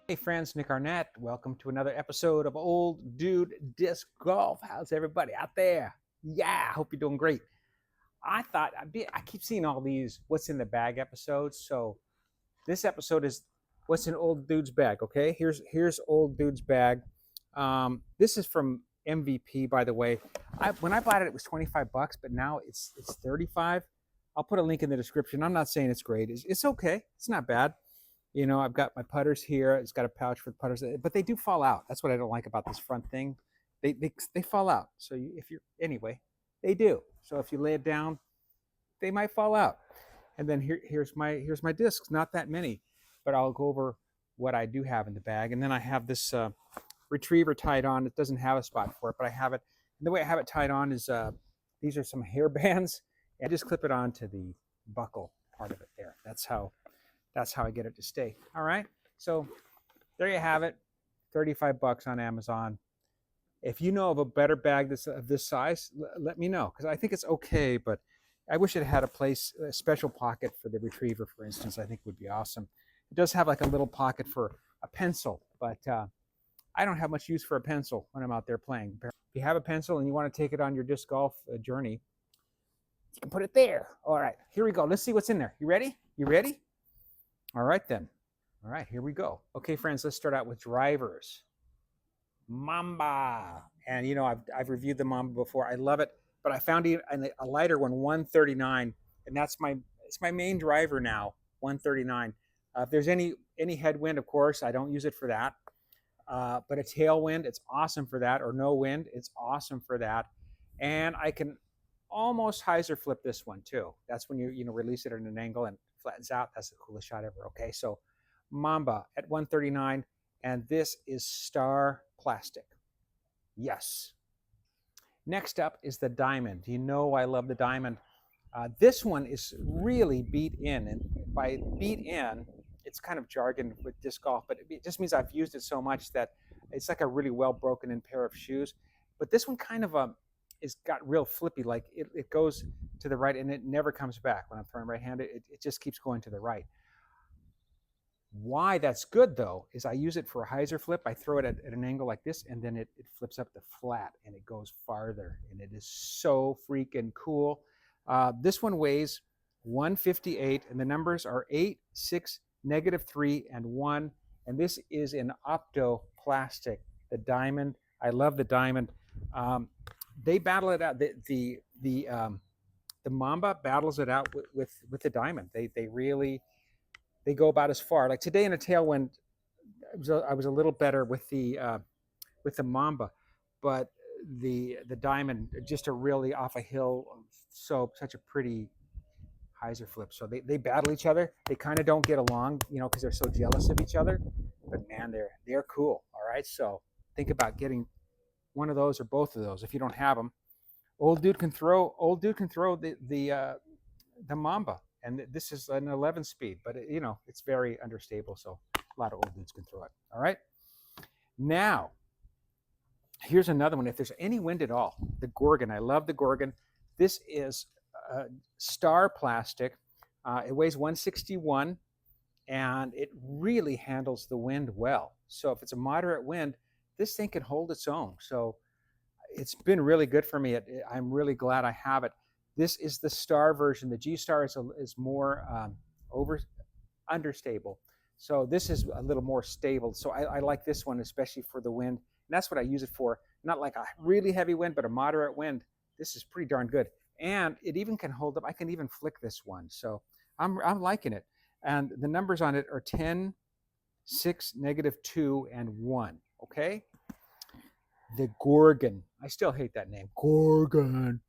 Hey friends, Nick Arnette. Welcome to another episode of Old Dude Disc Golf. How's everybody out there? Yeah, hope you're doing great. I keep seeing all these what's in the bag episodes. So this episode is what's in Old Dude's bag. Okay, here's Old Dude's bag. This is from MVP, by the way. When I bought it, it was 25 bucks, but now it's 35. I'll put a link in the description. I'm not saying it's great. It's okay. It's not bad. I've got my putters here. It's got a pouch for the putters, but they do fall out. That's what I don't like about this front thing. They fall out. So if you're anyway, they do. So if you lay it down, they might fall out. And then here's my discs. Not that many, but I'll go over what I do have in the bag. And then I have this retriever tied on. It doesn't have a spot for it, but I have it. And the way I have it tied on is these are some hair bands. I just clip it onto the buckle part of it there. That's how I get it to stay. All right. So there you have it. 35 bucks on Amazon. If you know of a better bag of this size, let me know, because I think it's okay, but I wish it had a special pocket for the retriever, for instance. I think would be awesome. It does have like a little pocket for a pencil, but I don't have much use for a pencil when I'm out there playing. If you have a pencil and you want to take it on your disc golf journey, you can put it there. All right, here we go. Let's see what's in there. You ready? You ready? All right, then. All right, here we go. Okay, friends, let's start out with drivers. Mamba. And, I've reviewed the Mamba before. I love it, but I found a lighter one, 139, and it's my main driver now, 139. If there's any headwind, of course, I don't use it for that. But a tailwind, it's awesome for that, or no wind, it's awesome for that. And I can almost hyzer flip this one too. That's when you release it at an angle and flattens out. That's the coolest shot ever. Okay, so Mamba at 139, and this is Star Plastic. Yes. Next up is the Diamond. You know I love the Diamond. This one is really beat in, and by beat in, it's kind of jargon with disc golf, but it just means I've used it so much that it's like a really well broken in pair of shoes. But this one kind of is got real flippy, like it goes to the right and it never comes back. When I'm throwing right-handed, it just keeps going to the right. Why that's good though is I use it for a hyzer flip. I throw it at an angle like this, and then it flips up the flat and it goes farther, and it is so freaking cool. This one weighs 158, and the numbers are 8, 6, -3, and 1. And this is in opto plastic. The Diamond. I love the Diamond. They battle it out. The Mamba battles it out with the Diamond. They go about as far. Like today in a tailwind, I was a little better with the Mamba, but the Diamond just a really off a hill. So such a pretty hyzer flip. So they battle each other. They kind of don't get along, because they're so jealous of each other. But man, they're cool. All right. So think about getting one of those or both of those if you don't have them. Old dude can throw the Mamba, and this is an 11 speed, but it's very understable, so a lot of old dudes can throw it. All right. Now, here's another one. If there's any wind at all, the Gorgon. I love the Gorgon. This is Star Plastic. It weighs 161, and it really handles the wind well. So if it's a moderate wind, this thing can hold its own. So it's been really good for me. I'm really glad I have it. This is the Star version. The G Star is more understable. So this is a little more stable. So I like this one, especially for the wind. And that's what I use it for. Not like a really heavy wind, but a moderate wind. This is pretty darn good. And it even can hold up. I can even flick this one. So I'm liking it. And the numbers on it are 10, 6, -2, and 1. Okay? The Gorgon. I still hate that name. Gorgon.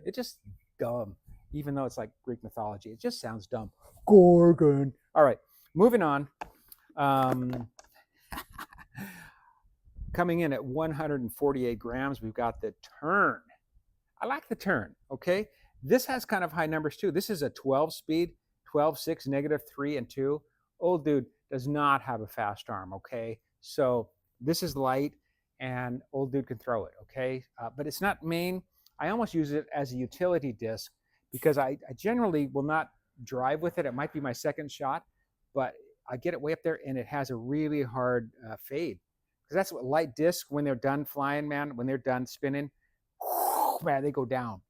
It's just dumb. Even though it's like Greek mythology, it just sounds dumb. Gorgon. All right, moving on. Coming in at 148 grams, we've got the Turn. I like the Turn, okay? This has kind of high numbers too. This is a 12 speed, 12, 6, -3, and 2. Old dude does not have a fast arm, okay? So this is light, and old dude can throw it, okay? But it's not main. I almost use it as a utility disc because I generally will not drive with it. It might be my second shot, but I get it way up there, and it has a really hard fade, because that's what light discs, when they're done flying, man, when they're done spinning, man, they go down.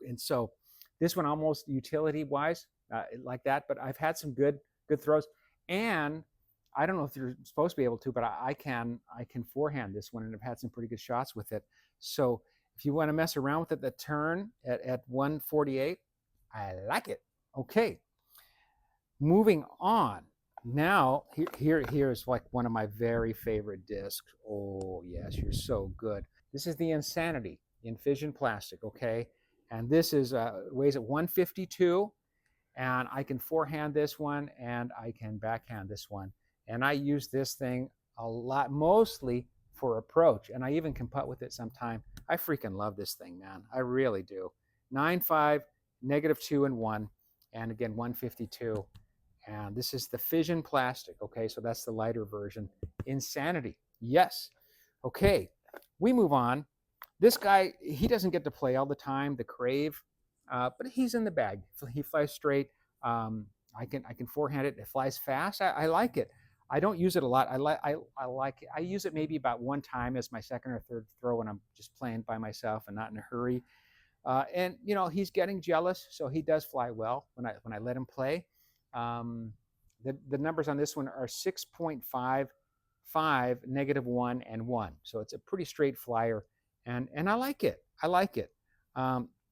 And so this one, almost utility wise, like that, but I've had some good throws. And I don't know if you're supposed to be able to, but I can forehand this one, and I've had some pretty good shots with it. So if you want to mess around with it, the turn at 148, I like it. Okay, moving on. Now here's like one of my very favorite discs. Oh yes, you're so good. This is the Insanity in fission plastic. Okay, and this is weighs at 152, and I can forehand this one and I can backhand this one. And I use this thing a lot, mostly for approach, and I even can putt with it sometime. I freaking love this thing, man. I really do. 9.5, -2 and 1, and again 152. And this is the fission plastic. Okay, so that's the lighter version. Insanity. Yes. Okay, we move on. This guy, he doesn't get to play all the time, the Crave, but he's in the bag. He flies straight. I can forehand it. It flies fast. I like it. I don't use it a lot. I like it. I use it maybe about one time as my second or third throw when I'm just playing by myself and not in a hurry. And you know, he's getting jealous, so he does fly well when I let him play. The numbers on this one are 6.55, -1 and 1. So it's a pretty straight flyer, and I like it. I like it.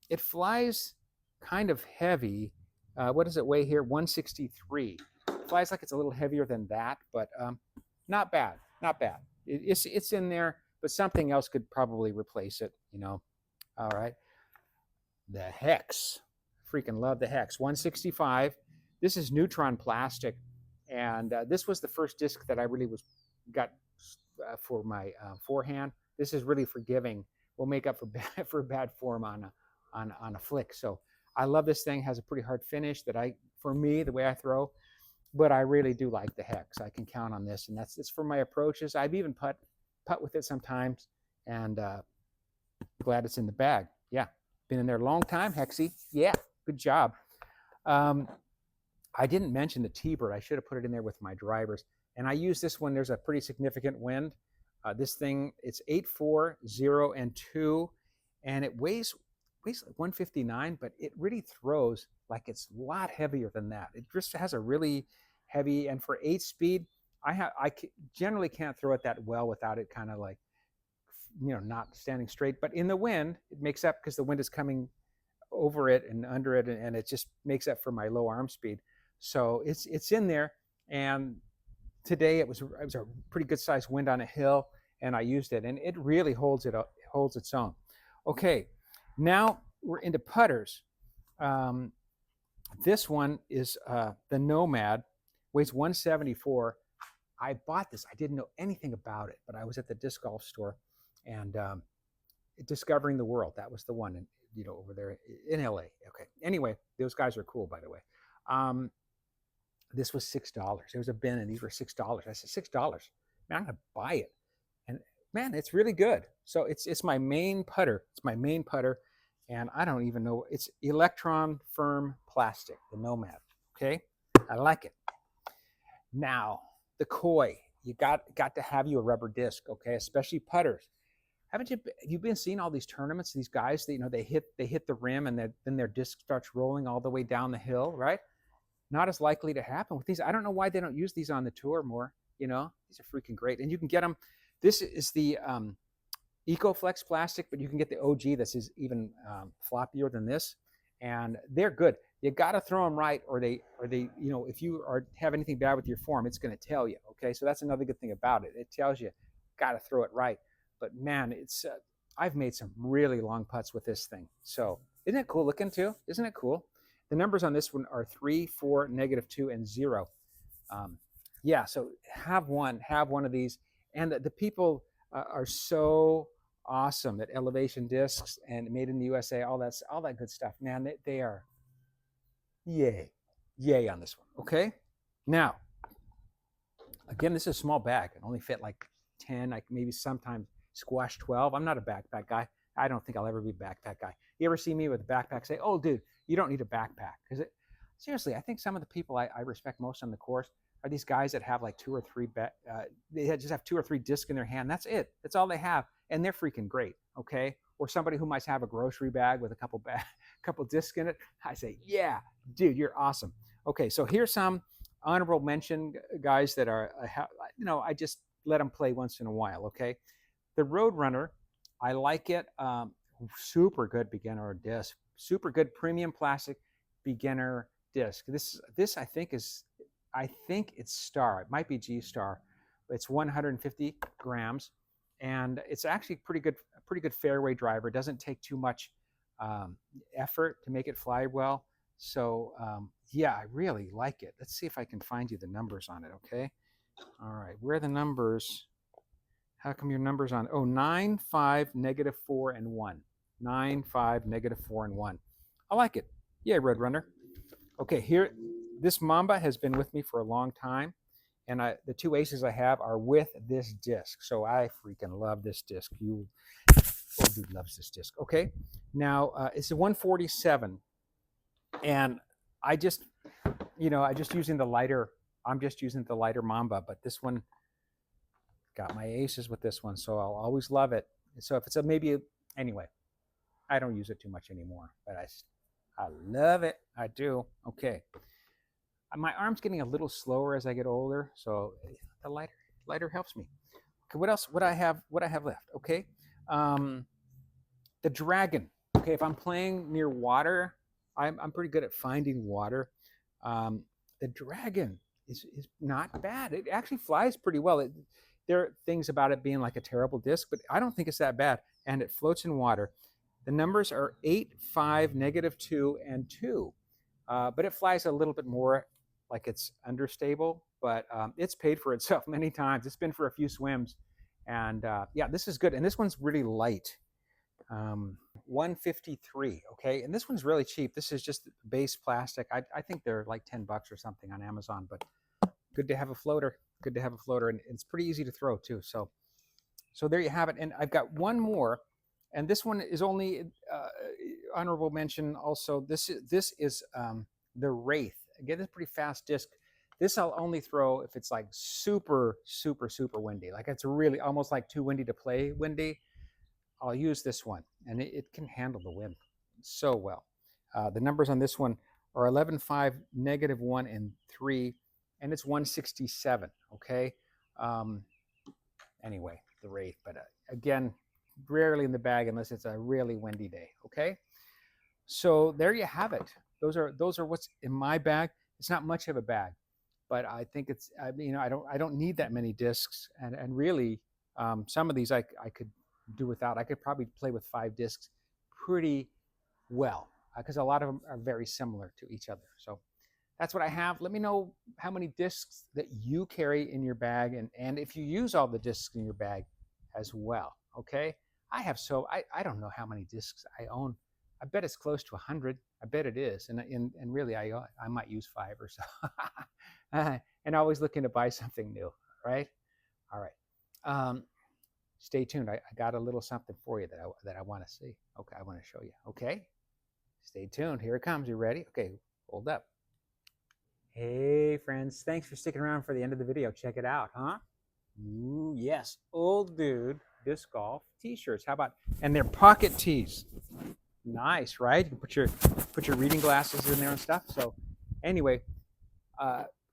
It flies kind of heavy. What does it weigh here? 163. It flies like it's a little heavier than that, but not bad. Not bad. It's in there, but something else could probably replace it, you know. All right. The Hex. Freaking love the Hex. 165. This is neutron plastic, and this was the first disc that I really got for my forehand. This is really forgiving. Will make up for bad form on a flick. So I love this thing. Has a pretty hard finish for me, the way I throw, but I really do like the Hex. I can count on this, and it's for my approaches. I've even putt with it sometimes, and glad it's in the bag. Yeah, been in there a long time, Hexy. Yeah, good job. I didn't mention the T-Bird. I should have put it in there with my drivers. And I use this when there's a pretty significant wind. This thing, it's 8.4, 0, and 2, and it weighs like 159, but it really throws like it's a lot heavier than that. It just has a really heavy, and for 8-speed, I generally can't throw it that well without it kind of like, you know, not standing straight. But in the wind, it makes up because the wind is coming over it and under it, and it just makes up for my low arm speed. So it's in there, and today it was a pretty good sized wind on a hill, and I used it, and it really holds its own. Okay, now we're into putters. This one is the Nomad, weighs 174. I bought this. I didn't know anything about it, but I was at the disc golf store, and Discovering the World. That was the one, and you know, over there in LA. Okay. Anyway, those guys are cool, by the way. This was $6. There was a bin, and these were $6. I said, $6. Man, I'm gonna buy it. And man, it's really good. So it's my main putter. It's my main putter, and I don't even know. It's electron firm plastic, the Nomad. Okay, I like it. Now the Koi. You got to have you a rubber disc. Okay, especially putters. Haven't you've been seeing all these tournaments? These guys, that, you know, they hit the rim, and then their disc starts rolling all the way down the hill, right? Not as likely to happen with these. I don't know why they don't use these on the tour more. You know, these are freaking great, and you can get them. This is the EcoFlex plastic, but you can get the OG. This is even floppier than this, and they're good. You got to throw them right, or they, you know, if you have anything bad with your form, it's going to tell you. Okay, so that's another good thing about it. It tells you got to throw it right. But man, it's I've made some really long putts with this thing. So isn't it cool looking too? Isn't it cool? The numbers on this one are 3, 4, -2, and 0. Yeah, so have one of these. And the people are so awesome at Elevation Discs and Made in the USA, all that good stuff. Man, they are yay on this one. Okay, now again, this is a small bag. It only fit like 10, like maybe sometimes squash 12. I'm not a backpack guy. I don't think I'll ever be a backpack guy. You ever see me with a backpack, say, oh dude, you don't need a backpack? Because seriously, I think some of the people I respect most on the course, are these guys that have like two or three, they just have two or three discs in their hand. That's it. That's all they have. And they're freaking great. Okay. Or somebody who might have a grocery bag with a couple discs in it. I say, yeah, dude, you're awesome. Okay. So here's some honorable mention guys that are, I just let them play once in a while. Okay. The Roadrunner, I like it. Super good beginner disc. Super good premium plastic beginner disc. This I think it's Star. It might be G Star. It's 150 grams, and it's actually a pretty good fairway driver. It doesn't take too much effort to make it fly well. So yeah, I really like it. Let's see if I can find you the numbers on it. Okay. All right. Where are the numbers? How come your numbers on? Oh, 9, 5, negative 4, and 1. 9, 5, negative 4, and 1. I like it. Yeah, Roadrunner. Okay, here, this Mamba has been with me for a long time, and the two aces I have are with this disc. So I freaking love this disc. Dude loves this disc. Okay, now it's a 147, and I just using the lighter. I'm just using the lighter Mamba, but this one got my aces with this one, so I'll always love it. So if it's anyway, I don't use it too much anymore, but I love it. I do. Okay. My arm's getting a little slower as I get older, so the lighter helps me. Okay, what else? What I have left? Okay. The Dragon. Okay, if I'm playing near water, I'm pretty good at finding water. The Dragon is not bad. It actually flies pretty well. There are things about it being like a terrible disc, but I don't think it's that bad. And it floats in water. The numbers are 8, 5, negative 2, and 2. But it flies a little bit more like it's understable, but it's paid for itself many times. It's been for a few swims. And yeah, this is good. And this one's really light. 153, okay? And this one's really cheap. This is just base plastic. I think they're like $10 or something on Amazon, but good to have a floater. Good to have a floater. And it's pretty easy to throw too. So there you have it. And I've got one more. And this one is only honorable mention also. This is the Wraith. Again, it's a pretty fast disc. This I'll only throw if it's like super, super, super windy. Like it's really almost like too windy to play windy. I'll use this one, and it can handle the wind so well. The numbers on this one are 11, 5, negative 1, and 3, and it's 167, okay? Anyway, the Wraith, but again, rarely in the bag unless it's a really windy day, okay? So there you have it. Those are what's in my bag. It's not much of a bag, but I think it's, I don't need that many discs, and really, some of these I could do without. I could probably play with 5 discs pretty well because a lot of them are very similar to each other. So that's what I have. Let me know how many discs that you carry in your bag, and if you use all the discs in your bag as well. Okay, I don't know how many discs I own. I bet it's close to 100. I bet it is, and really I might use 5 or so. And always looking to buy something new, right? All right. Stay tuned. I got a little something for you that I want to see. Okay, I want to show you. Okay, stay tuned. Here it comes. You ready? Okay, hold up. Hey friends, thanks for sticking around for the end of the video. Check it out, huh? Ooh, yes, Old Dude Disc Golf t-shirts. How about, and they're pocket tees. Nice, right? You can put your reading glasses in there and stuff. So anyway,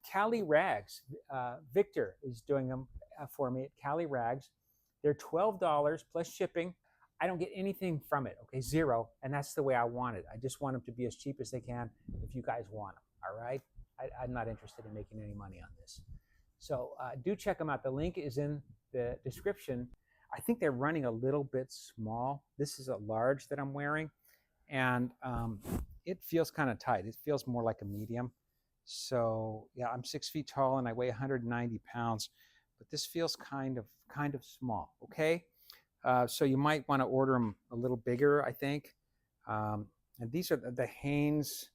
Cali Rags, Victor is doing them for me at Cali Rags. They're $12 plus shipping. I don't get anything from it, okay, zero, and that's the way I want it. I just want them to be as cheap as they can if you guys want them, all right? I'm not interested in making any money on this. So do check them out. The link is in the description. I think they're running a little bit small. This is a large that I'm wearing, and it feels kind of tight. It feels more like a medium. So yeah, I'm 6 feet tall and I weigh 190 pounds, but this feels kind of small, okay? So you might want to order them a little bigger, I think. And these are the Hanes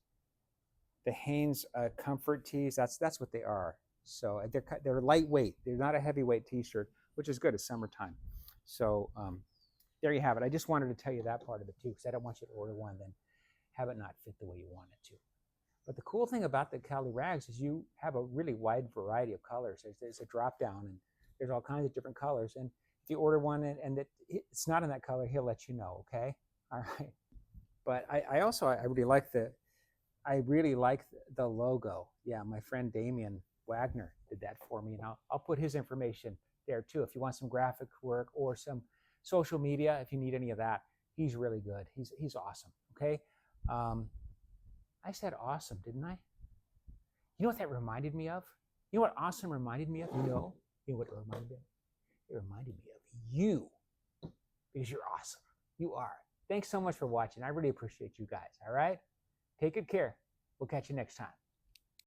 comfort tees. That's what they are. So they're lightweight. They're not a heavyweight t-shirt, which is good. It's summertime. So there you have it. I just wanted to tell you that part of it too, because I don't want you to order one then have it not fit the way you want it to. But the cool thing about the Cali rags is you have a really wide variety of colors. There's a drop down, and there's all kinds of different colors. And if you order one and it's not in that color, he'll let you know. Okay, all right. But I really like the logo. Yeah, my friend Damian Wagner did that for me, and I'll put his information there too. If you want some graphic work or some social media, if you need any of that, he's really good. He's awesome. Okay. I said awesome, didn't I? You know what that reminded me of? You know what awesome reminded me of? You know what it reminded me of? It reminded me of you, because you're awesome. You are. Thanks so much for watching. I really appreciate you guys. All right? Take good care. We'll catch you next time.